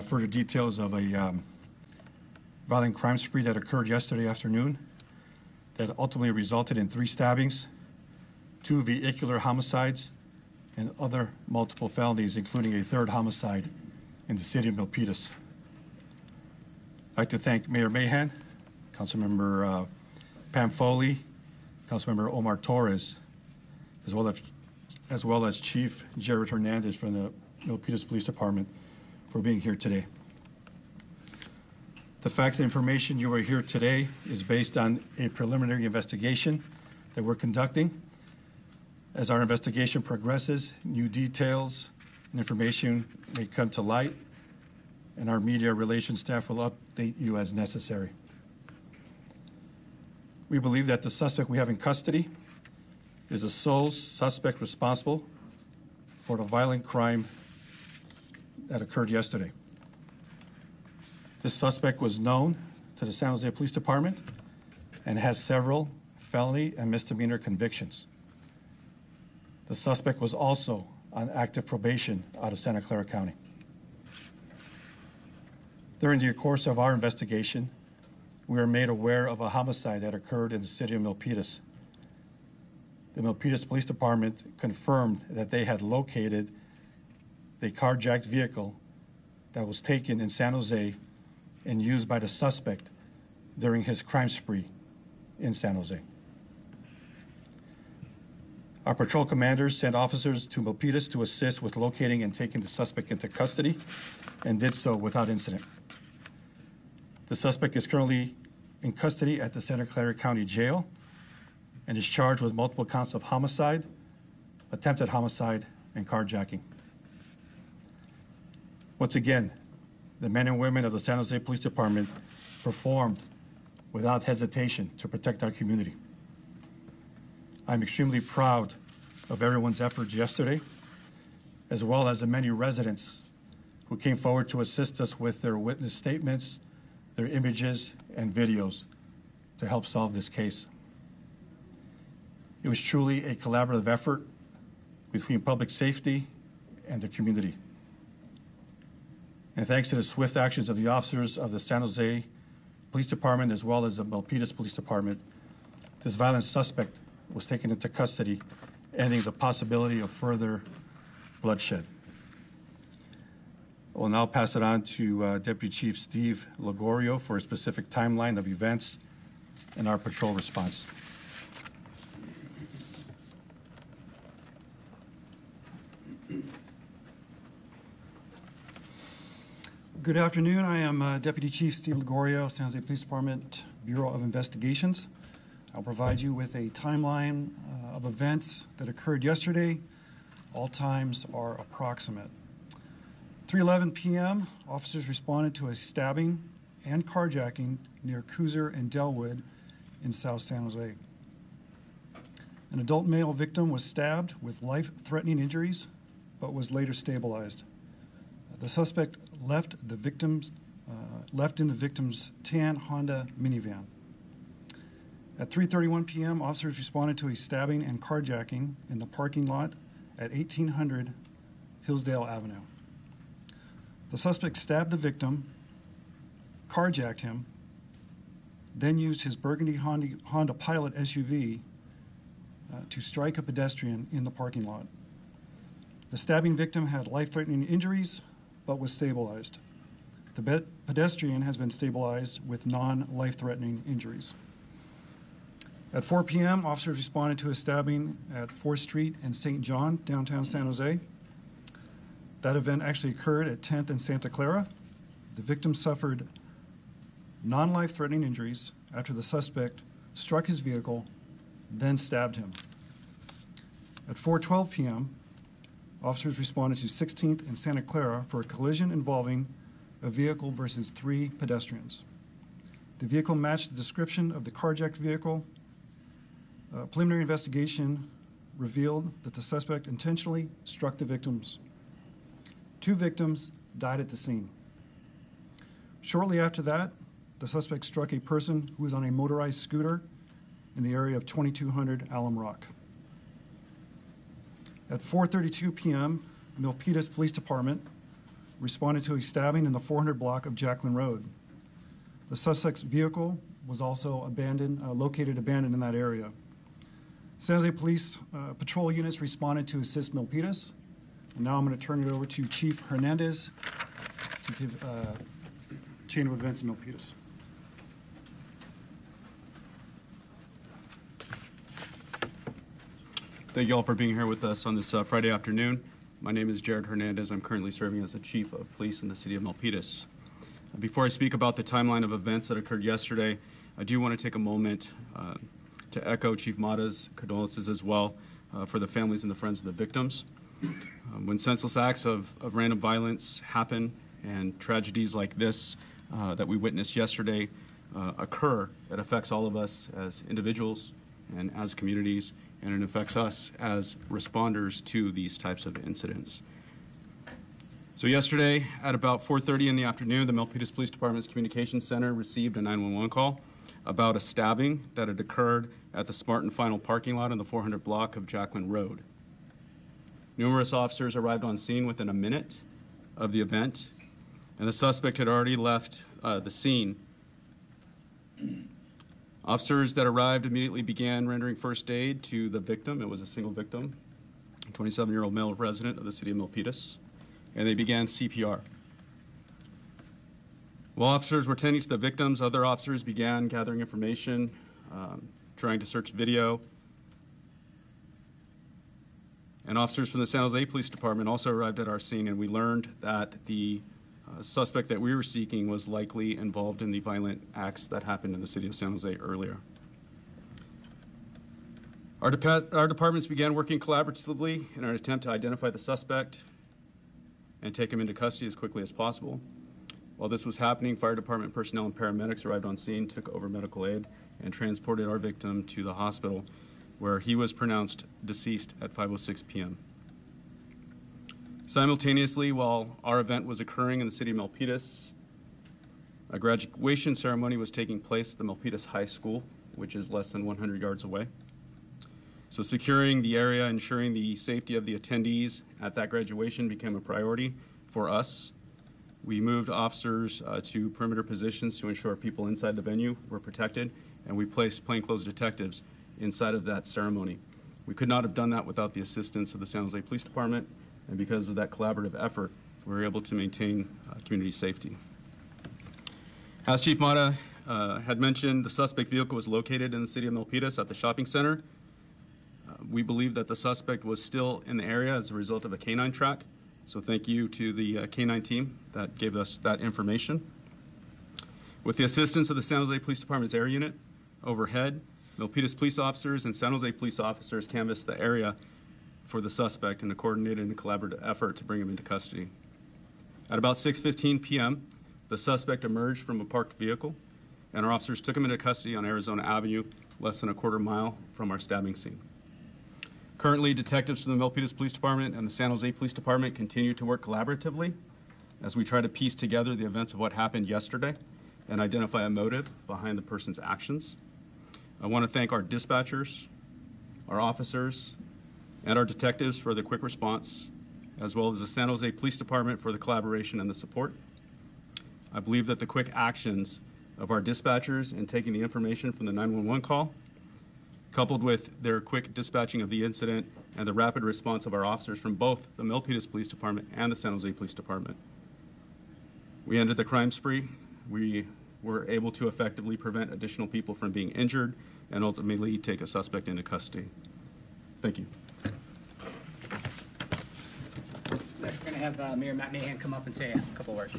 Further details of a violent crime spree that occurred yesterday afternoon that ultimately resulted in 3 stabbings, 2 vehicular homicides, and other multiple felonies, including a 3rd homicide in the city of Milpitas. I'd like to thank Mayor Mahan, Councilmember Pam Foley, Councilmember Omar Torres, as well as Chief Jared Hernandez from the Milpitas Police Department for being here today. The facts and information you are here today is based on a preliminary investigation that we're conducting. As our investigation progresses, new details and information may come to light, and our media relations staff will update you as necessary. We believe that the suspect we have in custody is the sole suspect responsible for the violent crime that occurred yesterday. This suspect was known to the San Jose Police Department and has several felony and misdemeanor convictions. The suspect was also on active probation out of Santa Clara County. During the course of our investigation, we were made aware of a homicide that occurred in the city of Milpitas. The Milpitas Police Department confirmed that they had located the carjacked vehicle that was taken in San Jose and used by the suspect during his crime spree in San Jose. Our patrol commanders sent officers to Milpitas to assist with locating and taking the suspect into custody and did so without incident. The suspect is currently in custody at the Santa Clara County Jail and is charged with multiple counts of homicide, attempted homicide, and carjacking. Once again, the men and women of the San Jose Police Department performed without hesitation to protect our community. I'm extremely proud of everyone's efforts yesterday, as well as the many residents who came forward to assist us with their witness statements, their images, and videos to help solve this case. It was truly a collaborative effort between public safety and the community. And thanks to the swift actions of the officers of the San Jose Police Department as well as the Milpitas Police Department, this violent suspect was taken into custody, ending the possibility of further bloodshed. I will now pass it on to Deputy Chief Steve Ligorio for a specific timeline of events and our patrol response. Good afternoon. I am Deputy Chief Steve Ligorio, San Jose Police Department, Bureau of Investigations. I'll provide you with a timeline of events that occurred yesterday. All times are approximate. 3:11 p.m., officers responded to a stabbing and carjacking near Cooser and Delwood in South San Jose. An adult male victim was stabbed with life-threatening injuries, but was later stabilized. The suspect left in the victim's tan Honda minivan. At 3:31 p.m., officers responded to a stabbing and carjacking in the parking lot at 1800 Hillsdale Avenue. The suspect stabbed the victim, carjacked him, then used his burgundy Honda Pilot SUV to strike a pedestrian in the parking lot. The stabbing victim had life-threatening injuries, but was stabilized. The pedestrian has been stabilized with non-life-threatening injuries. At 4 p.m., officers responded to a stabbing at 4th Street and St. John, downtown San Jose. That event actually occurred at 10th and Santa Clara. The victim suffered non-life-threatening injuries after the suspect struck his vehicle, then stabbed him. At 4:12 p.m., officers responded to 16th and Santa Clara for a collision involving a vehicle versus 3 pedestrians. The vehicle matched the description of the carjacked vehicle. Preliminary investigation revealed that the suspect intentionally struck the victims. 2 victims died at the scene. Shortly after that, the suspect struck a person who was on a motorized scooter in the area of 2200 Alum Rock. At 4:32 p.m., Milpitas Police Department responded to a stabbing in the 400 block of Jacqueline Road. The suspect's vehicle was also located abandoned in that area. San Jose Police patrol units responded to assist Milpitas. And now I'm going to turn it over to Chief Hernandez to give chain of events in Milpitas. Thank you all for being here with us on this Friday afternoon. My name is Jared Hernandez. I'm currently serving as the Chief of Police in the City of Milpitas. Before I speak about the timeline of events that occurred yesterday, I do want to take a moment to echo Chief Mata's condolences as well for the families and the friends of the victims. When senseless acts of random violence happen and tragedies like this that we witnessed yesterday occur, it affects all of us as individuals and as communities, and it affects us as responders to these types of incidents. So yesterday at about 4:30 in the afternoon, the Milpitas Police Department's Communications Center received a 911 call about a stabbing that had occurred at the Smart and Final parking lot in the 400 block of Jacqueline Road. Numerous officers arrived on scene within a minute of the event, and the suspect had already left the scene. Officers that arrived immediately began rendering first aid to the victim. It was a single victim, a 27-year-old male resident of the city of Milpitas, and they began CPR. While officers were tending to the victims, other officers began gathering information, trying to search video. And officers from the San Jose Police Department also arrived at our scene, and we learned that the suspect that we were seeking was likely involved in the violent acts that happened in the city of San Jose earlier. Our departments began working collaboratively in an attempt to identify the suspect and take him into custody as quickly as possible. While this was happening, fire department personnel and paramedics arrived on scene, took over medical aid, and transported our victim to the hospital, where he was pronounced deceased at 5:06 p.m. Simultaneously, while our event was occurring in the city of Milpitas, a graduation ceremony was taking place at the Milpitas High School, which is less than 100 yards away. So securing the area, ensuring the safety of the attendees at that graduation became a priority for us. We moved officers to perimeter positions to ensure people inside the venue were protected, and we placed plainclothes detectives inside of that ceremony. We could not have done that without the assistance of the San Jose Police Department, and because of that collaborative effort, we were able to maintain community safety. As Chief Mata had mentioned, the suspect vehicle was located in the city of Milpitas at the shopping center. We believe that the suspect was still in the area as a result of a canine track, so thank you to the canine team that gave us that information. With the assistance of the San Jose Police Department's air unit overhead, Milpitas police officers and San Jose police officers canvassed the area for the suspect in a coordinated and collaborative effort to bring him into custody. At about 6:15 p.m., the suspect emerged from a parked vehicle, and our officers took him into custody on Arizona Avenue, less than a quarter mile from our stabbing scene. Currently, detectives from the Milpitas Police Department and the San Jose Police Department continue to work collaboratively as we try to piece together the events of what happened yesterday and identify a motive behind the person's actions. I want to thank our dispatchers, our officers, and our detectives for the quick response, as well as the San Jose Police Department for the collaboration and the support. I believe that the quick actions of our dispatchers in taking the information from the 911 call, coupled with their quick dispatching of the incident and the rapid response of our officers from both the Milpitas Police Department and the San Jose Police Department, we ended the crime spree. We were able to effectively prevent additional people from being injured and ultimately take a suspect into custody. Thank you. Next, we're going to have Mayor Matt Mahan come up and say a couple words.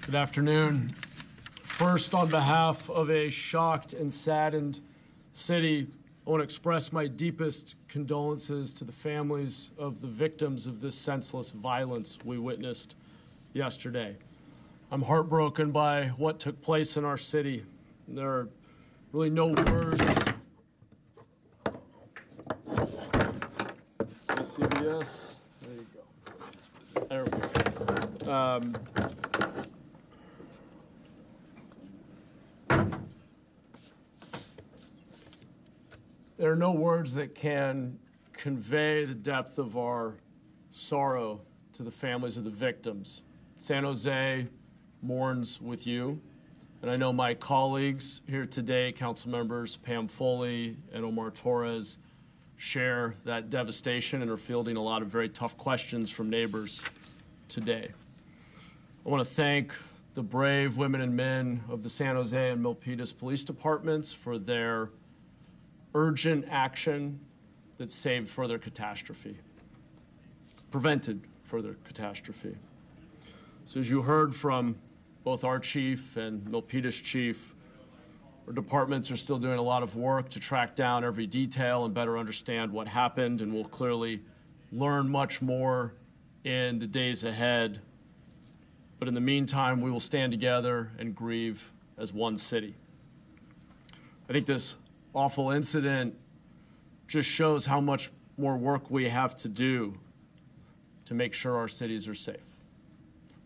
Good afternoon. First, on behalf of a shocked and saddened city, I want to express my deepest condolences to the families of the victims of this senseless violence we witnessed yesterday. I'm heartbroken by what took place in our city. There are really no words. CBS. There you go. There we go. There are no words that can convey the depth of our sorrow to the families of the victims. San Jose mourns with you, and I know my colleagues here today, council members Pam Foley and Omar Torres, share that devastation and are fielding a lot of very tough questions from neighbors today. I want to thank the brave women and men of the San Jose and Milpitas police departments for their urgent action that saved further catastrophe, prevented further catastrophe. So as you heard from both our chief and Milpitas chief, our departments are still doing a lot of work to track down every detail and better understand what happened, and we'll clearly learn much more in the days ahead. But in the meantime, we will stand together and grieve as one city. I think this awful incident just shows how much more work we have to do to make sure our cities are safe.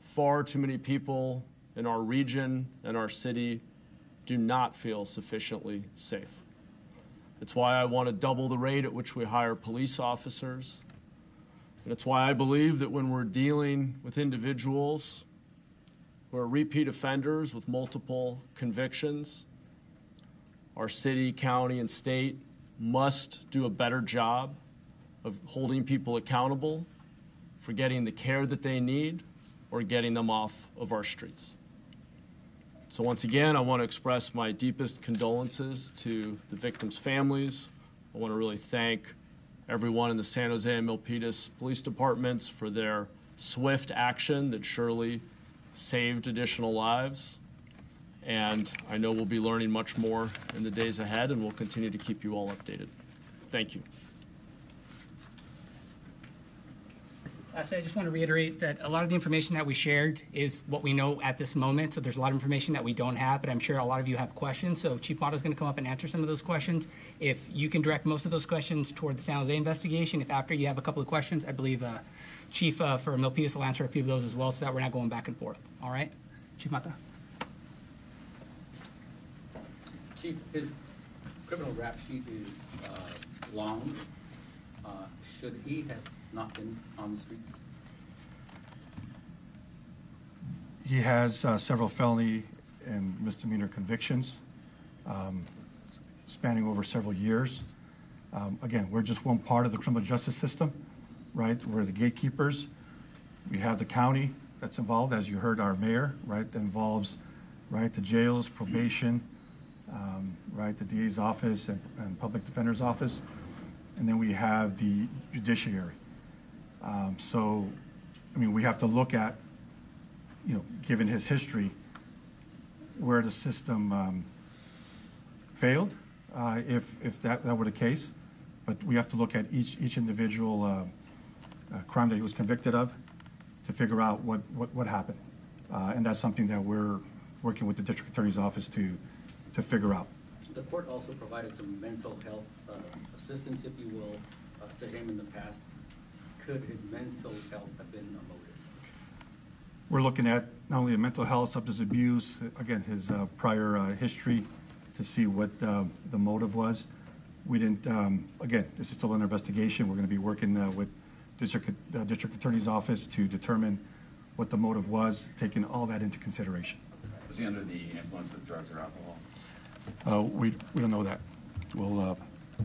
Far too many people in our region and our city do not feel sufficiently safe. It's why I want to double the rate at which we hire police officers. And it's why I believe that when we're dealing with individuals who are repeat offenders with multiple convictions, our city, county, and state must do a better job of holding people accountable for getting the care that they need or getting them off of our streets. So once again, I want to express my deepest condolences to the victims' families. I want to really thank everyone in the San Jose and Milpitas police departments for their swift action that surely saved additional lives. And I know we'll be learning much more in the days ahead, and we'll continue to keep you all updated. Thank you. Lastly, I just want to reiterate that a lot of the information that we shared is what we know at this moment. So there's a lot of information that we don't have, but I'm sure a lot of you have questions. So Chief Mata is going to come up and answer some of those questions. If you can direct most of those questions toward the San Jose investigation, if after you have a couple of questions, I believe Chief for Milpitas will answer a few of those as well, so that we're not going back and forth. All right, Chief Mata. Chief, his criminal rap sheet is long. Should he have not been on the streets? He has several felony and misdemeanor convictions spanning over several years. Again, we're just one part of the criminal justice system, right? We're the gatekeepers. We have the county that's involved, as you heard our mayor, right? That involves, right, the jails, probation, right, the DA's office and public defender's office. And then we have the judiciary. So, I mean, we have to look at, you know, given his history, where the system failed, if that were the case. But we have to look at each individual crime that he was convicted of to figure out what happened. And that's something that we're working with the district attorney's office to figure out. The court also provided some mental health assistance, if you will, to him in the past. Could his mental health have been a motive? We're looking at not only the mental health, substance abuse, again, his prior history to see what the motive was. We didn't, again, this is still an investigation. We're going to be working with district attorney's office to determine what the motive was, taking all that into consideration. Was he under the influence of drugs or alcohol? We don't know that. We'll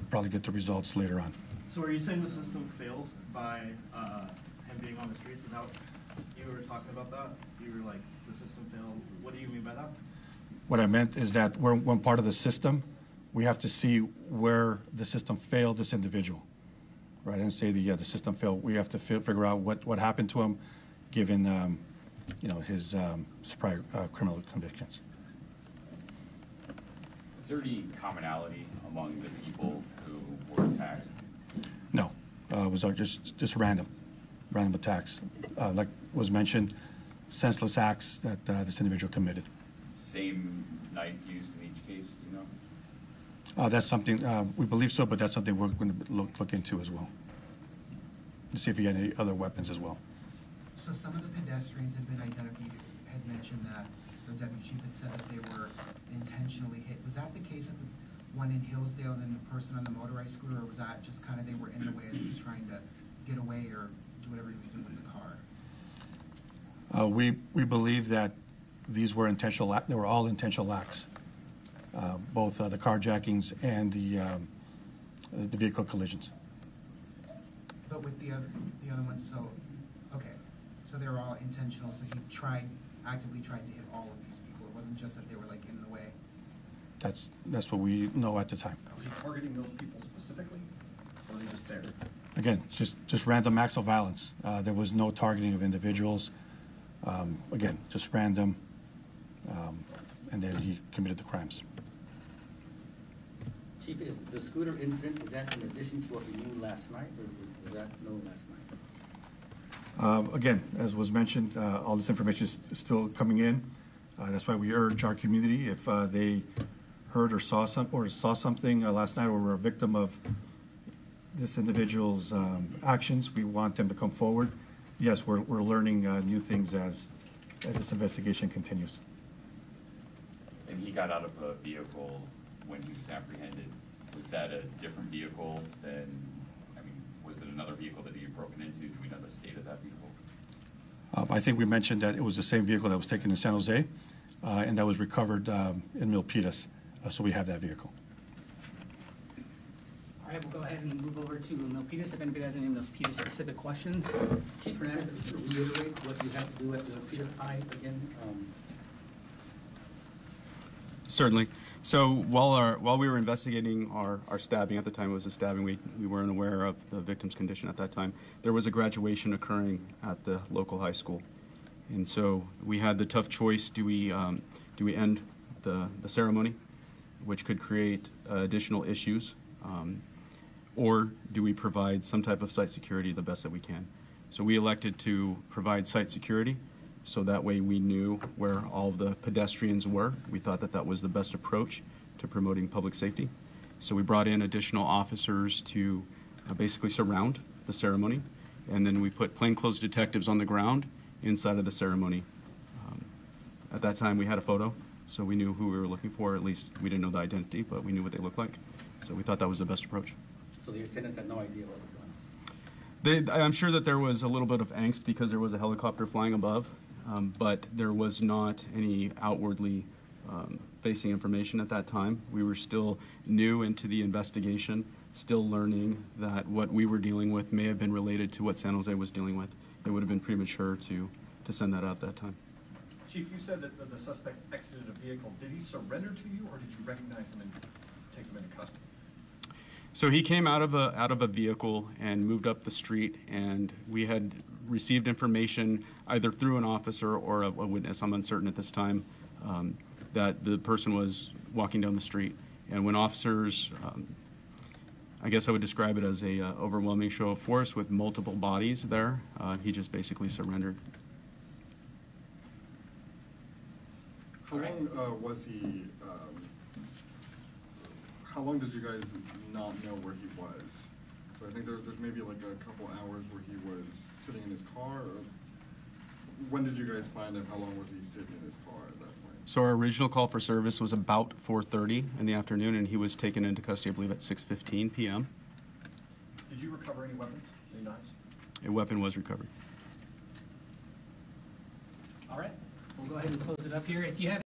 probably get the results later on. So are you saying the system failed by him being on the streets? Is that what you were talking about that? You were like, the system failed. What do you mean by that? What I meant is that we're one part of the system. We have to see where the system failed this individual. Right? I didn't say the system failed. We have to figure out what happened to him, given you know, his prior criminal convictions. Is there any commonality among the people who were attacked? No, it was just random attacks. Like was mentioned, senseless acts that this individual committed. Same knife used in each case, you know? That's something, we believe so, but that's something we're going to look into as well. To see if he had any other weapons as well. So some of the pedestrians had been identified, had mentioned that the deputy chief had said that they were intentionally hit. Was that the case at one in Hillsdale and then a person on the motorized scooter, or was that just kind of they were in the way as he was trying to get away or do whatever he was doing with the car? We believe that these were intentional. They were all intentional acts, both the carjackings and the vehicle collisions. But with the other ones, so okay, so they were all intentional. So he actively tried to hit all of these people. It wasn't just that they were like in the way. That's what we know at the time. Was he targeting those people specifically, or were they just there? Again, just random acts of violence. There was no targeting of individuals. Again, just random, and then he committed the crimes. Chief, is the scooter incident, is that in addition to what we knew last night, or was that known last night? Again, as was mentioned, all this information is still coming in. That's why we urge our community, if they heard or saw something last night or were a victim of this individual's actions, we want them to come forward. Yes, we're learning new things as this investigation continues. And he got out of a vehicle when he was apprehended. Was that a different vehicle than, was it another vehicle that he had broken into? Do we know the state of that vehicle? I think we mentioned that it was the same vehicle that was taken in San Jose and that was recovered in Milpitas. So we have that vehicle. All right, we'll go ahead and move over to Milpitas. If anybody has any Milpitas specific questions. Chief Hernandez, if you could reiterate what you have to do at the Milpitas High again. Certainly. So while we were investigating our stabbing, at the time it was a stabbing, we weren't aware of the victim's condition at that time. There was a graduation occurring at the local high school. And so we had the tough choice, do we end the ceremony, which could create additional issues, or do we provide some type of site security the best that we can? So we elected to provide site security, so that way we knew where all the pedestrians were. We thought that that was the best approach to promoting public safety. So we brought in additional officers to basically surround the ceremony, and then we put plainclothes detectives on the ground inside of the ceremony. At that time we had a photo, so we knew who we were looking for. At least we didn't know the identity, but we knew what they looked like. So we thought that was the best approach. So the attendants had no idea what was going on? I'm sure that there was a little bit of angst because there was a helicopter flying above, but there was not any outwardly facing information at that time. We were still new into the investigation, still learning that what we were dealing with may have been related to what San Jose was dealing with. It would have been premature to send that out that time. Chief, you said that the suspect exited a vehicle. Did he surrender to you, or did you recognize him and take him into custody? So he came out of a vehicle and moved up the street, and we had received information either through an officer or a witness, I'm uncertain at this time, that the person was walking down the street. And when officers, I guess I would describe it as a overwhelming show of force with multiple bodies there, he just basically surrendered. How long was he? How long did you guys not know where he was? So I think there's maybe like a couple hours where he was sitting in his car. Or when did you guys find him? How long was he sitting in his car at that point? So our original call for service was about 4:30 in the afternoon, and he was taken into custody, I believe, at 6:15 p.m. Did you recover any weapons, any knives? A weapon was recovered. All right, we'll go ahead and close it up here. If you have